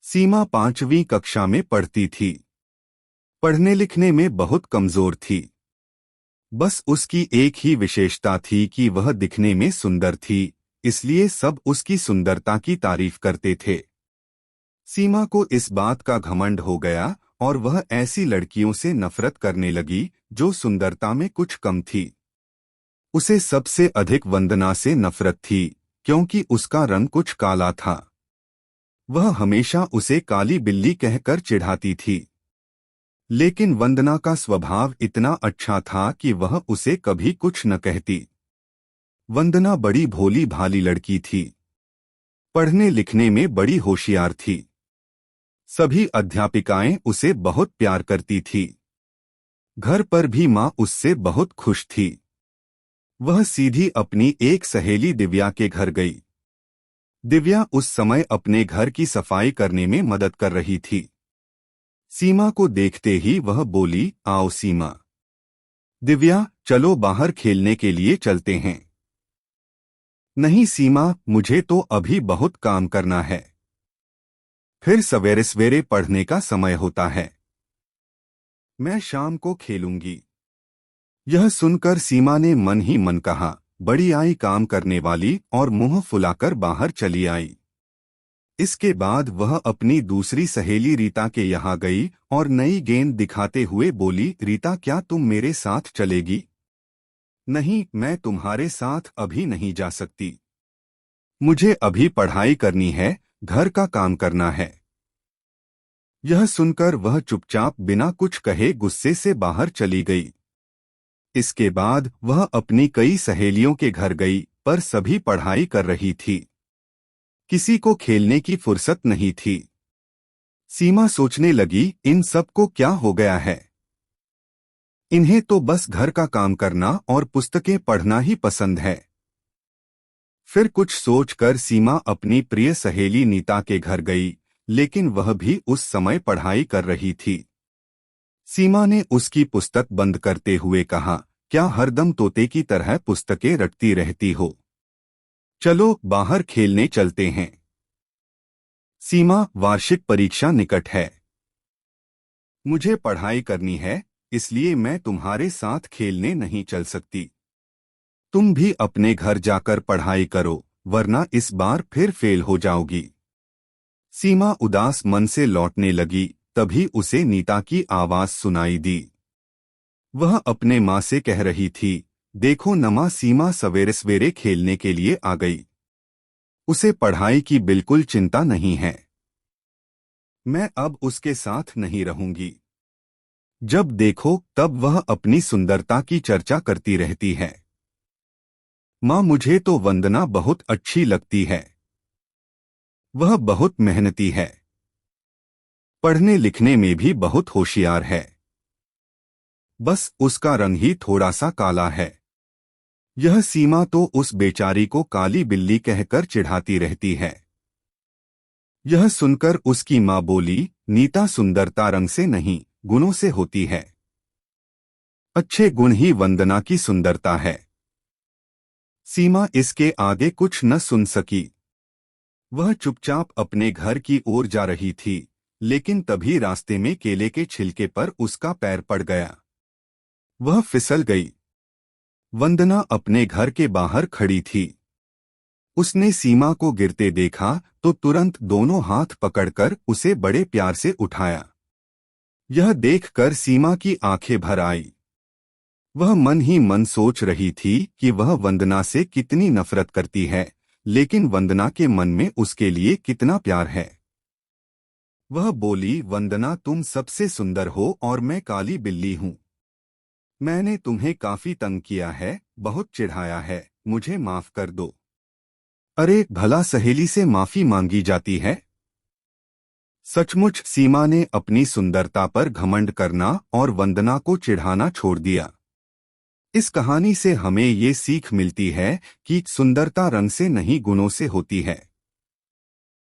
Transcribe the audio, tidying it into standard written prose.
सीमा 5वीं कक्षा में पढ़ती थी। पढ़ने लिखने में बहुत कमजोर थी। बस उसकी एक ही विशेषता थी कि वह दिखने में सुंदर थी, इसलिए सब उसकी सुंदरता की तारीफ करते थे। सीमा को इस बात का घमंड हो गया और वह ऐसी लड़कियों से नफरत करने लगी जो सुंदरता में कुछ कम थी। उसे सबसे अधिक वंदना से नफरत थी, क्योंकि उसका रंग कुछ काला था। वह हमेशा उसे काली बिल्ली कहकर चिढ़ाती थी। लेकिन वंदना का स्वभाव इतना अच्छा था कि वह उसे कभी कुछ न कहती। वंदना बड़ी भोली भाली लड़की थी। पढ़ने लिखने में बड़ी होशियार थी। सभी अध्यापिकाएं उसे बहुत प्यार करती थी। घर पर भी माँ उससे बहुत खुश थी। वह सीधी अपनी एक सहेली दिव्या के घर गई। दिव्या उस समय अपने घर की सफाई करने में मदद कर रही थी। सीमा को देखते ही वह बोली, आओ सीमा। दिव्या, चलो बाहर खेलने के लिए चलते हैं। नहीं सीमा, मुझे तो अभी बहुत काम करना है। फिर सवेरे सवेरे पढ़ने का समय होता है। मैं शाम को खेलूंगी। यह सुनकर सीमा ने मन ही मन कहा, बड़ी आई काम करने वाली, और मुंह फुलाकर बाहर चली आई। इसके बाद वह अपनी दूसरी सहेली रीता के यहाँ गई और नई गेंद दिखाते हुए बोली, रीता क्या तुम मेरे साथ चलेगी? नहीं, मैं तुम्हारे साथ अभी नहीं जा सकती। मुझे अभी पढ़ाई करनी है, घर का काम करना है। यह सुनकर वह चुपचाप बिना कुछ कहे गुस्से से बाहर चली गई। इसके बाद वह अपनी कई सहेलियों के घर गई, पर सभी पढ़ाई कर रही थी। किसी को खेलने की फुर्सत नहीं थी। सीमा सोचने लगी, इन सबको क्या हो गया है? इन्हें तो बस घर का काम करना और पुस्तकें पढ़ना ही पसंद है। फिर कुछ सोचकर सीमा अपनी प्रिय सहेली नीता के घर गई, लेकिन वह भी उस समय पढ़ाई कर रही थी। सीमा ने उसकी पुस्तक बंद करते हुए कहा, क्या हरदम तोते की तरह पुस्तकें रटती रहती हो? चलो बाहर खेलने चलते हैं। सीमा, वार्षिक परीक्षा निकट है। मुझे पढ़ाई करनी है, इसलिए मैं तुम्हारे साथ खेलने नहीं चल सकती। तुम भी अपने घर जाकर पढ़ाई करो, वरना इस बार फिर फेल हो जाओगी। सीमा उदास मन से लौटने लगी, तभी उसे नीता की आवाज सुनाई दी। वह अपने माँ से कह रही थी, देखो नमा, सीमा सवेरे सवेरे खेलने के लिए आ गई। उसे पढ़ाई की बिल्कुल चिंता नहीं है। मैं अब उसके साथ नहीं रहूंगी। जब देखो तब वह अपनी सुंदरता की चर्चा करती रहती है। माँ, मुझे तो वंदना बहुत अच्छी लगती है। वह बहुत मेहनती है। पढ़ने लिखने में भी बहुत होशियार है। बस उसका रंग ही थोड़ा सा काला है। यह सीमा तो उस बेचारी को काली बिल्ली कहकर चिढ़ाती रहती है। यह सुनकर उसकी माँ बोली, नीता, सुंदरता रंग से नहीं, गुणों से होती है। अच्छे गुण ही वंदना की सुंदरता है। सीमा इसके आगे कुछ न सुन सकी। वह चुपचाप अपने घर की ओर जा रही थी, लेकिन तभी रास्ते में केले के छिलके पर उसका पैर पड़ गया। वह फिसल गई। वंदना अपने घर के बाहर खड़ी थी। उसने सीमा को गिरते देखा तो तुरंत दोनों हाथ पकड़कर उसे बड़े प्यार से उठाया। यह देखकर सीमा की आंखें भर आई। वह मन ही मन सोच रही थी कि वह वंदना से कितनी नफरत करती है, लेकिन वंदना के मन में उसके लिए कितना प्यार है। वह बोली, वंदना, तुम सबसे सुंदर हो और मैं काली बिल्ली हूँ। मैंने तुम्हें काफी तंग किया है, बहुत चिढ़ाया है, मुझे माफ कर दो। अरे भला सहेली से माफी मांगी जाती है? सचमुच सीमा ने अपनी सुंदरता पर घमंड करना और वंदना को चिढ़ाना छोड़ दिया। इस कहानी से हमें ये सीख मिलती है कि सुंदरता रंग से नहीं, गुणों से होती है।